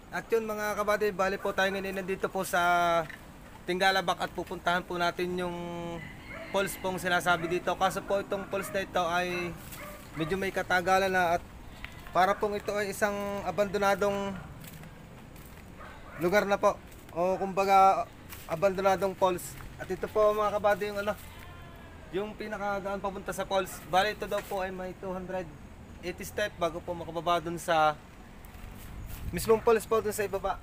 At yun mga kabady, bali po tayo ngayon nandito po sa Tinggalabak at pupuntahan po natin yung falls pong sinasabi dito. Kaso po itong falls na ito ay medyo may katagalan na at para pong ito ay isang abandonadong lugar na po. O kumbaga abandonadong falls. At ito po mga kabady yung yung pinakadaan papunta sa falls. Bali ito daw po ay may 280 step bago po makababa dun sa mismong falls po dun sa ibaba.